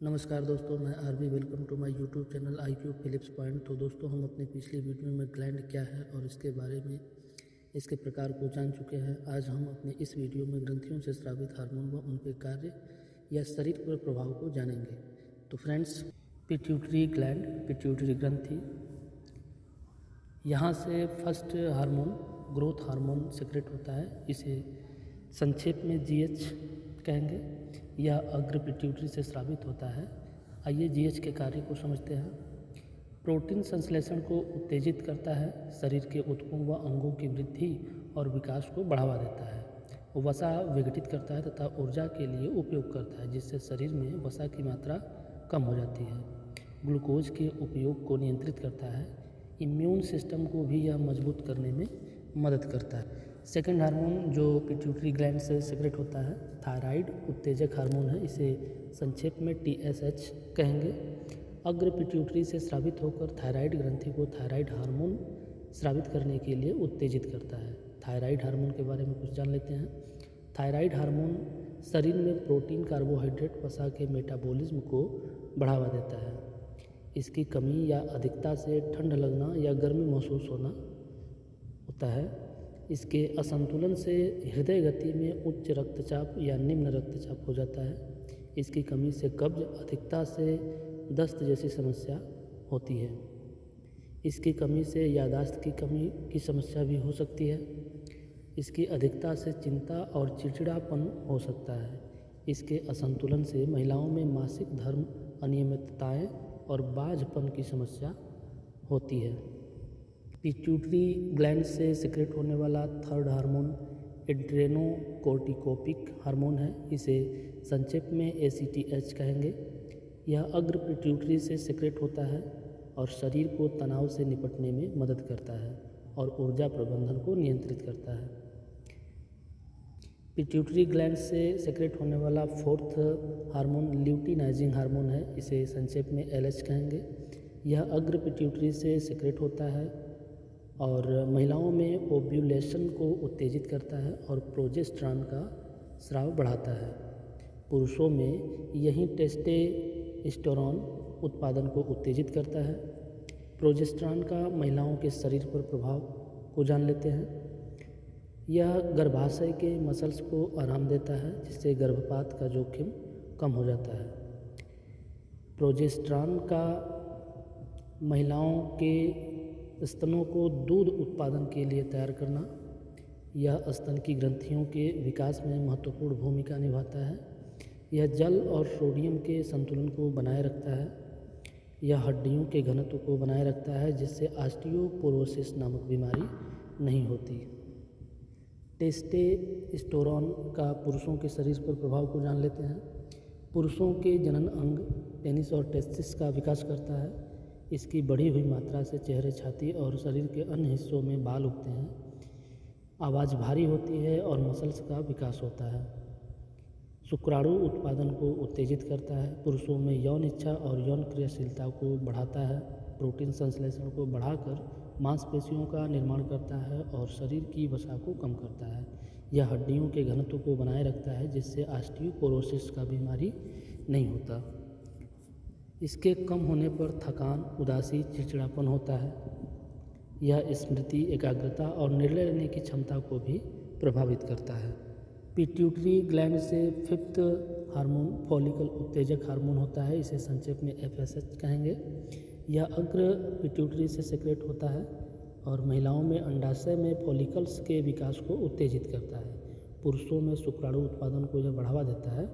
नमस्कार दोस्तों, मैं RB. Welcome to my YouTube channel IQ Philips Point. तो दोस्तों, हम अपनी पिछली वीडियो में ग्लैंड क्या है और इसके बारे में इसके प्रकार को जान चुके हैं। आज हम अपने इस वीडियो में ग्रंथियों से स्रावित हार्मोन व उनके कार्य या शरीर पर प्रभाव को जानेंगे। तो फ्रेंड्स, पिट्यूटरी ग्लैंड, पिट्यूटरी ग्रंथि, यहाँ से first hormone growth hormone secret होता है। इसे संक्षेप में GH कहेंगे। यह अग्र पिट्यूटरी से स्रावित होता है। आइए GH के कार्य को समझते हैं। प्रोटीन संश्लेषण को उत्तेजित करता है, शरीर के ऊतकों व अंगों की वृद्धि और विकास को बढ़ावा देता है, वसा विघटित करता है तथा ऊर्जा के लिए उपयोग करता है, जिससे शरीर में वसा की मात्रा कम हो जाती है। ग्लूकोज के उपयोग को नियंत्रित करता है। इम्यून सिस्टम को भी यह मजबूत करने में मदद करता है। सेकेंड हार्मोन जो पिट्यूटरी ग्लैंड से सेक्रेट होता है, थायराइड उत्तेजक हार्मोन है। इसे संक्षेप में TSH कहेंगे। अग्र पिट्यूटरी से स्रावित होकर थायराइड ग्रंथि को थायराइड हार्मोन स्रावित करने के लिए उत्तेजित करता है। थायराइड हार्मोन के बारे में कुछ जान लेते हैं। थायराइड हार्मोन शरीर में प्रोटीन, कार्बोहाइड्रेट, वसा के मेटाबॉलिज्म को बढ़ावा देता है। इसकी कमी या अधिकता से ठंड लगना या गर्मी महसूस होना होता है। इसके असंतुलन से हृदय गति में उच्च रक्तचाप या निम्न रक्तचाप हो जाता है। इसकी कमी से कब्ज, अधिकता से दस्त जैसी समस्या होती है। इसकी कमी से याददाश्त की कमी की समस्या भी हो सकती है। इसकी अधिकता से चिंता और चिड़चिड़ापन हो सकता है। इसके असंतुलन से महिलाओं में मासिक धर्म अनियमितताएं और बाझपन की समस्या होती है। पिट्यूटरी ग्लैंड से सिक्रेट होने वाला थर्ड हार्मोन एड्रेनोकोर्टिकोपिक हार्मोन है। इसे संक्षेप में ACTH कहेंगे। यह अग्र पिट्यूटरी से सिक्रेट होता है और शरीर को तनाव से निपटने में मदद करता है और ऊर्जा प्रबंधन को नियंत्रित करता है। पिट्यूटरी ग्लैंड से सेक्रेट होने वाला फोर्थ हार्मोन ल्यूटिनाइजिंग हार्मोन है। इसे संक्षेप में LH कहेंगे। यह अग्र पिट्यूटरी से सेक्रेट होता है और महिलाओं में ओव्यूलेशन को उत्तेजित करता है और प्रोजेस्टेरॉन का स्राव बढ़ाता है। पुरुषों में यही टेस्टोस्टेरोन उत्पादन को उत्तेजित करता है। प्रोजेस्टेरॉन का महिलाओं के शरीर पर प्रभाव को जान लेते हैं। यह गर्भाशय के मसल्स को आराम देता है, जिससे गर्भपात का जोखिम कम हो जाता है। प्रोजेस्टेरॉन का महिलाओं के स्तनों को दूध उत्पादन के लिए तैयार करना, यह स्तन की ग्रंथियों के विकास में महत्वपूर्ण भूमिका निभाता है। यह जल और सोडियम के संतुलन को बनाए रखता है। यह हड्डियों के घनत्व को बनाए रखता है, जिससे ऑस्टियोपोरोसिस नामक बीमारी नहीं होती। टेस्टोस्टेरोन का पुरुषों के शरीर पर प्रभाव को जान लेते हैं। पुरुषों के जनन अंग पेनिस और टेस्टिस का विकास करता है। इसकी बढ़ी हुई मात्रा से चेहरे, छाती और शरीर के अन्य हिस्सों में बाल उगते हैं। आवाज़ भारी होती है और मसल्स का विकास होता है। शुक्राणु उत्पादन को उत्तेजित करता है। पुरुषों में यौन इच्छा और यौन क्रियाशीलता को बढ़ाता है। प्रोटीन संश्लेषण को बढ़ाकर मांसपेशियों का निर्माण करता है और शरीर की वसा को कम करता है। यह हड्डियों के घनत्व को बनाए रखता है, जिससे ऑस्टियोपोरोसिस का बीमारी नहीं होता। इसके कम होने पर थकान, उदासी, चिड़चिड़ापन होता है। यह स्मृति, एकाग्रता और निर्णय लेने की क्षमता को भी प्रभावित करता है। पिट्यूटरी ग्लैंड से फिफ्थ हार्मोन फॉलिकल उत्तेजक हार्मोन होता है। इसे संक्षेप में FSH कहेंगे। यह अग्र पिट्यूटरी से सेक्रेट होता है और महिलाओं में अंडाशय में फॉलिकल्स के विकास को उत्तेजित करता है। पुरुषों में शुक्राणु उत्पादन को यह बढ़ावा देता है।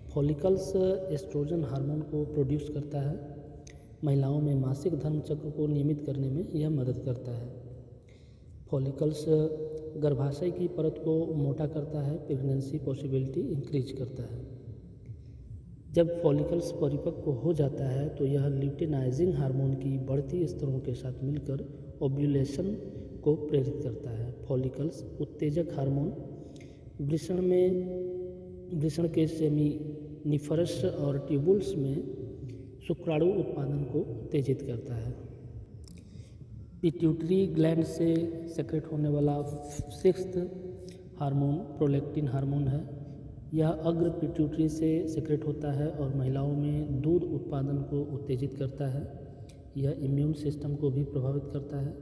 फॉलिकल्स एस्ट्रोजन हार्मोन को प्रोड्यूस करता है। महिलाओं में मासिक धर्म चक्र को नियमित करने में यह मदद करता है। फॉलिकल्स गर्भाशय की परत को मोटा करता है। प्रेगनेंसी पॉसिबिलिटी इंक्रीज करता है। जब फॉलिकल्स परिपक्व हो जाता है तो यह ल्यूटिनाइजिंग हार्मोन की बढ़ती स्तरों के साथ मिलकर ओव्यूलेशन को प्रेरित करता है। फॉलिकल्स उत्तेजक हार्मोन वृषण के सेमिनिफरस और ट्यूबुल्स में शुक्राणु उत्पादन को उत्तेजित करता है। पिट्यूटरी ग्लैंड से सेक्रेट होने वाला सिक्स्थ हार्मोन प्रोलैक्टिन हार्मोन है। यह अग्र पिट्यूटरी से सेक्रेट होता है और महिलाओं में उत्पादन को उत्तेजित करता है। यह इम्यून सिस्टम को भी प्रभावित करता है।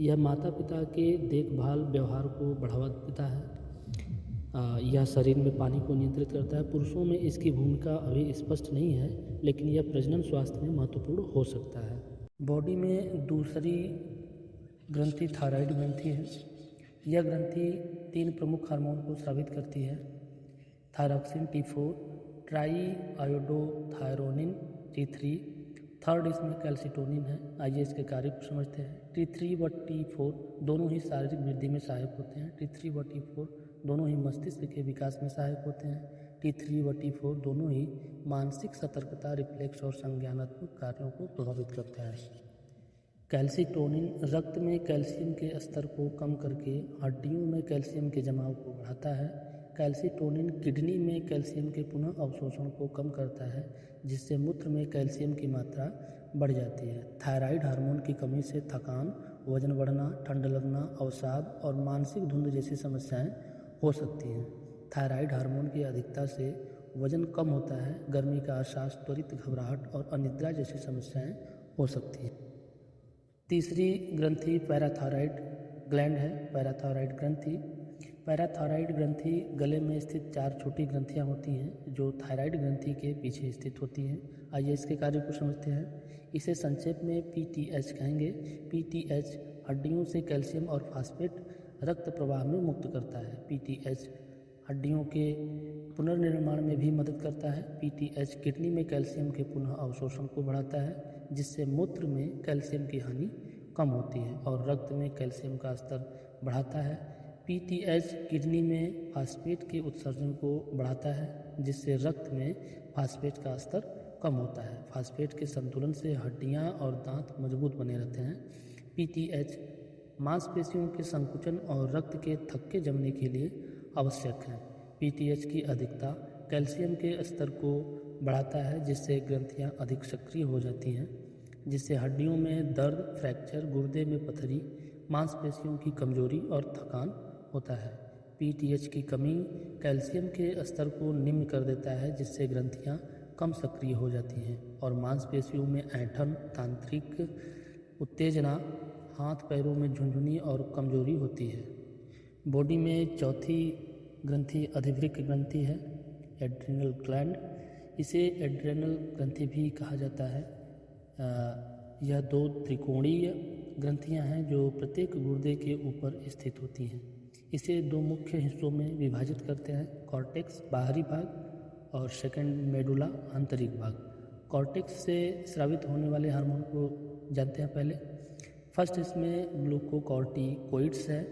यह माता पिता के देखभाल व्यवहार को बढ़ावा देता है। यह शरीर में पानी को नियंत्रित करता है। पुरुषों में इसकी भूमिका अभी स्पष्ट नहीं है, लेकिन यह प्रजनन स्वास्थ्य में महत्वपूर्ण हो सकता है। बॉडी में दूसरी ग्रंथि थायराइड ग्रंथि है। यह ग्रंथि 3 प्रमुख हार्मोन को स्रावित करती है, thyroxine T4, try iodothyronine T3, third इसमें कैल्सिटोनिन है। आइए इसके कार्य को समझते हैं। T3 व T4 दोनों ही शारीरिक वृद्धि में सहायक होते हैं। T3 व T4 दोनों ही मस्तिष्क के विकास में सहायक होते हैं। T3 व T4 दोनों ही मानसिक सतर्कता, रिफ्लेक्स और संज्ञानात्मक कार्यों को प्रभावित करते हैं। कैल्सिटोनिन रक्त में कैल्शियम के स्तर को कम करके हड्डियों में कैल्शियम के जमाव को बढ़ाता है। कैल्सिटोनिन किडनी में कैल्शियम के पुनः अवशोषण को कम करता है, जिससे मूत्र में कैल्शियम की मात्रा बढ़ जाती है। थायराइड हार्मोन की कमी से थकान, वजन बढ़ना, ठंड लगना, अवसाद और मानसिक धुंध जैसी समस्याएं हो सकती हैं। थायराइड हार्मोन की अधिकता से वजन कम होता है, गर्मी का एहसास, त्वरित घबराहट और अनिद्रा जैसी समस्याएं हो सकती हैं। तीसरी ग्रंथि पैराथायराइड ग्लैंड है। पैराथायराइड ग्रंथि गले में स्थित 4 छोटी ग्रंथियां होती हैं, जो थायराइड ग्रंथि के पीछे स्थित होती हैं। आइए इसके कार्य को समझते हैं। इसे संक्षेप में PTH कहेंगे। PTH हड्डियों से कैल्शियम और फास्फेट रक्त प्रवाह में मुक्त करता है। PTH हड्डियों के पुनर्निर्माण में भी मदद करता है। PTH किडनी में कैल्शियम के पुनः अवशोषण को बढ़ाता है, जिससे मूत्र में कैल्शियम की हानि कम होती है और रक्त में कैल्शियम का स्तर बढ़ाता है। PTH किडनी में फास्फेट के उत्सर्जन को बढ़ाता है, जिससे रक्त में फास्फेट का स्तर कम होता है। फास्फेट के संतुलन से हड्डियां और दांत मजबूत बने रहते हैं। PTH मांसपेशियों के संकुचन और रक्त के थक्के जमने के लिए आवश्यक है। PTH की अधिकता कैल्शियम के स्तर को बढ़ाता है, जिससे ग्रंथियां अधिक सक्रिय हो जाती हैं, जिससे हड्डियों में दर्द, फ्रैक्चर, गुर्दे में पथरी, मांसपेशियों की कमजोरी और थकान होता है। PTH की कमी कैल्शियम के स्तर को निम्न कर देता है, जिससे ग्रंथियां कम सक्रिय हो जाती हैं और मांसपेशियों में ऐंठन, तांत्रिक उत्तेजना, हाथ पैरों में झुनझुनी और कमजोरी होती है। बॉडी में चौथी ग्रंथि अधिवृक्क ग्रंथि है, एड्रिनल ग्लैंड। इसे एड्रिनल ग्रंथि भी कहा जाता है। यह 2 त्रिकोणीय ग्रंथियां हैं जो प्रत्येक गुर्दे के ऊपर स्थित होती हैं। इसे 2 मुख्य हिस्सों में विभाजित करते हैं, कॉर्टेक्स बाहरी भाग और सेकेंड मेडुला आंतरिक भाग। कॉर्टेक्स से स्रावित होने वाले हार्मोन को जानते हैं पहले। फर्स्ट इसमें ग्लूकोकॉर्टिकोइड्स है।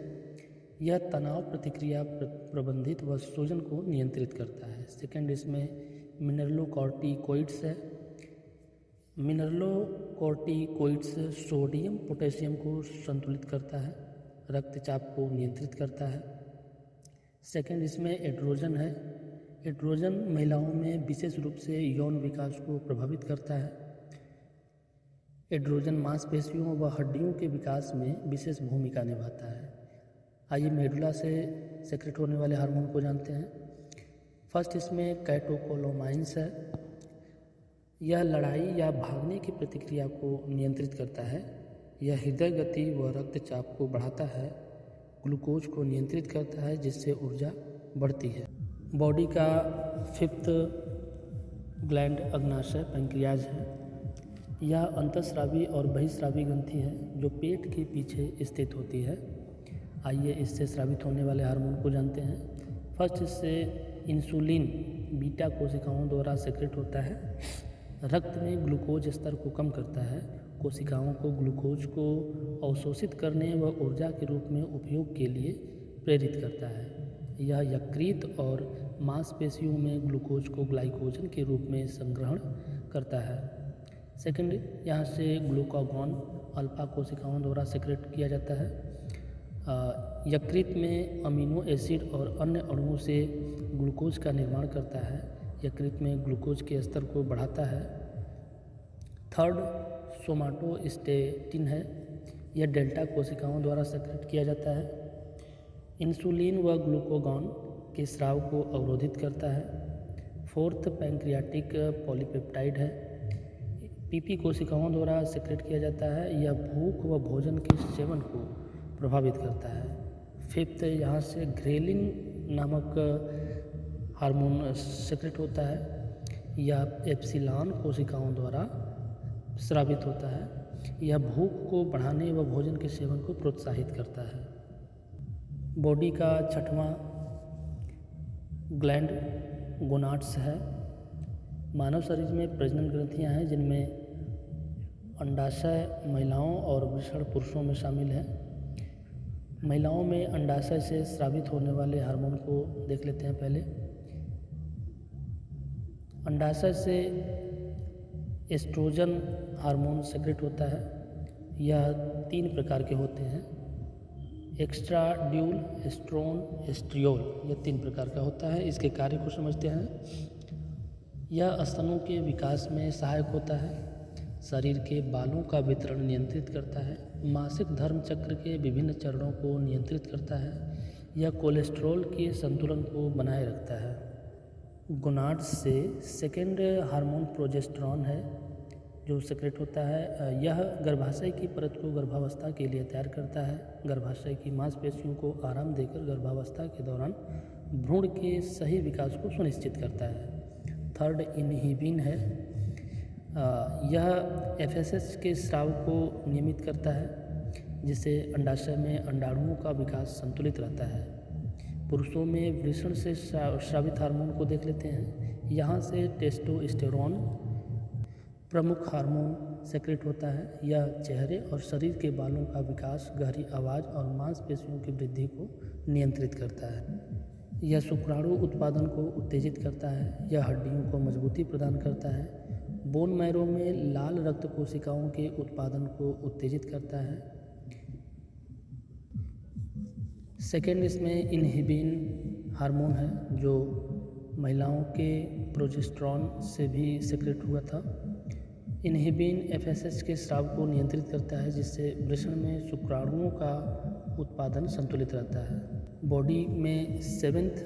यह तनाव प्रतिक्रिया प्रबंधित व सूजन को नियंत्रित करता है। सेकेंड इसमें मिनरलोकॉर्टिकोइड्स है। मिनरलोकॉर्टिकोइड्स सोडियम पोटेशियम को संतुलित करता है, रक्तचाप को नियंत्रित करता है। सेकेंड इसमें एड्रोजन है। एड्रोजन महिलाओं में विशेष रूप से यौन विकास को प्रभावित करता है। एड्रोजन मांसपेशियों व हड्डियों के विकास में विशेष भूमिका निभाता है। आइए मेडुला से सेक्रेट होने वाले हार्मोन को जानते हैं। फर्स्ट इसमें कैटोकोलोमाइंस है। यह लड़ाई या भागने की प्रतिक्रिया को नियंत्रित करता है। यह हृदय गति व रक्तचाप को बढ़ाता है, ग्लूकोज को नियंत्रित करता है, जिससे ऊर्जा बढ़ती है। बॉडी का 5th ग्लैंड अग्नाशय पैंक्रियाज है। यह अंतःस्रावी और बहिःस्रावी ग्रंथि है जो पेट के पीछे स्थित होती है। आइए इससे स्रावित होने वाले हार्मोन को जानते हैं। फर्स्ट इससे इंसुलिन बीटा कोशिकाओं द्वारा सेक्रेट होता है। रक्त में ग्लूकोज स्तर को कम करता है, कोशिकाओं को ग्लूकोज को अवशोषित करने व ऊर्जा के रूप में उपयोग के लिए प्रेरित करता है। यह यकृत और मांसपेशियों में ग्लूकोज को ग्लाइकोजन के रूप में संग्रहण करता है। सेकंड, यहाँ से ग्लूकागॉन अल्फा कोशिकाओं द्वारा सेक्रेट किया जाता है। यकृत में अमीनो एसिड और अन्य अणुओं से ग्लूकोज का निर्माण करता है। यकृत में ग्लूकोज के स्तर को बढ़ाता है। थर्ड, सोमाटोस्टेटिन है। यह डेल्टा कोशिकाओं द्वारा सेक्रेट किया जाता है। इंसुलिन व ग्लूकागॉन के स्राव को अवरोधित करता है। फोर्थ, पैंक्रियाटिक पॉलीपेप्टाइड है। पीपी कोशिकाओं द्वारा सेक्रेट किया जाता है। यह भूख व भोजन के सेवन को प्रभावित करता है। फिफ्थ, यहाँ से ग्रेलिन नामक हार्मोन सेक्रेट होता है। यह एप्सिलॉन कोशिकाओं द्वारा स्रावित होता है। यह भूख को बढ़ाने व भोजन के सेवन को प्रोत्साहित करता है। बॉडी का छठवां ग्लैंड गोनाड्स है। मानव शरीर में प्रजनन ग्रंथियां हैं जिनमें अंडाशय महिलाओं और वृषण पुरुषों में शामिल है। महिलाओं में अंडाशय से स्रावित होने वाले हार्मोन को देख लेते हैं पहले। अंडाशय से एस्ट्रोजन हार्मोन सेक्रेट होता है। यह 3 प्रकार के होते हैं, एक्स्ट्राड्यूल, एस्ट्रोन, एस्ट्रियोल। यह 3 प्रकार का होता है। इसके कार्य को समझते हैं। यह स्तनों के विकास में सहायक होता है, शरीर के बालों का वितरण नियंत्रित करता है, मासिक धर्म चक्र के विभिन्न चरणों को नियंत्रित करता है, यह कोलेस्ट्रॉल के संतुलन को बनाए रखता है। गोनाड्स से सेकेंड हार्मोन प्रोजेस्टेरॉन है जो सेक्रेट होता है। यह गर्भाशय की परत को गर्भावस्था के लिए तैयार करता है। गर्भाशय की मांसपेशियों को आराम देकर गर्भावस्था के दौरान भ्रूण के सही विकास को सुनिश्चित करता है। थर्ड इनहिबिन है। यह एफएसएच के स्राव को नियमित करता है जिससे अंडाशय में अंडाणुओं का विकास संतुलित रहता है। पुरुषों में वृषण से स्रावित हार्मोन को देख लेते हैं। यहाँ से टेस्टोस्टेरोन प्रमुख हार्मोन सेक्रेट होता है। यह चेहरे और शरीर के बालों का विकास, गहरी आवाज़ और मांसपेशियों की वृद्धि को नियंत्रित करता है। यह शुक्राणु उत्पादन को उत्तेजित करता है। यह हड्डियों को मजबूती प्रदान करता है। बोन मैरो में लाल रक्त कोशिकाओं के उत्पादन को उत्तेजित करता है। सेकेंड इसमें इनहिबिन हार्मोन है जो महिलाओं के प्रोजेस्टेरॉन से भी सेक्रेट हुआ था। इनहिबिन एफएसएच के स्राव को नियंत्रित करता है जिससे वृषण में शुक्राणुओं का उत्पादन संतुलित रहता है। बॉडी में 7th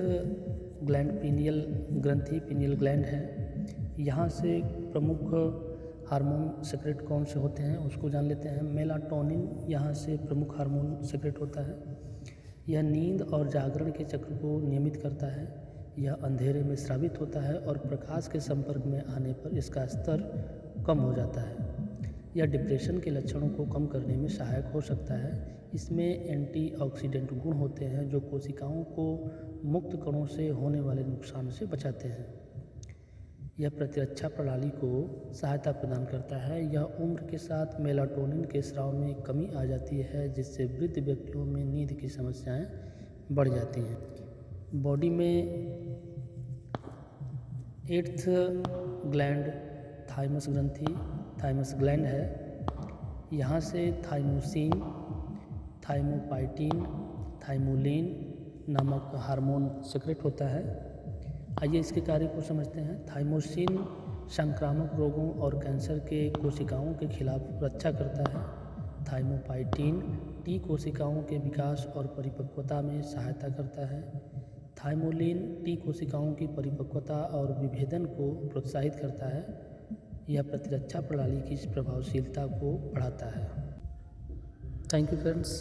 ग्लैंड पीनियल ग्रंथि पीनियल ग्लैंड है। यहाँ से प्रमुख हार्मोन सेक्रेट कौन से होते हैं उसको जान लेते हैं। मेलाटोनिन यहाँ से प्रमुख हार्मोन सेक्रेट होता है। यह नींद और जागरण के चक्र को नियमित करता है। यह अंधेरे में स्रावित होता है और प्रकाश के संपर्क में आने पर इसका स्तर कम हो जाता है। यह डिप्रेशन के लक्षणों को कम करने में सहायक हो सकता है। इसमें एंटीऑक्सीडेंट गुण होते हैं जो कोशिकाओं को मुक्त कणों से होने वाले नुकसान से बचाते हैं। यह प्रतिरक्षा प्रणाली को सहायता प्रदान करता है। यह उम्र के साथ मेलाटोनिन के स्राव में कमी आ जाती है जिससे वृद्ध व्यक्तियों में नींद की समस्याएं बढ़ जाती हैं। बॉडी में 8th ग्लैंड थाइमस ग्रंथि थाइमस ग्लैंड है। यहाँ से थाइमोसिन, थाइमोपाइटिन, थाइमोलिन नामक हार्मोन सेक्रेट होता है। आइए इसके कार्य को समझते हैं। थाइमोसिन संक्रामक रोगों और कैंसर के कोशिकाओं के खिलाफ रक्षा करता है। थाइमोपाइटिन टी कोशिकाओं के विकास और परिपक्वता में सहायता करता है। थाइमोलिन टी कोशिकाओं की परिपक्वता और विभेदन को प्रोत्साहित करता है। यह प्रतिरक्षा प्रणाली की प्रभावशीलता को बढ़ाता है। Thank you friends.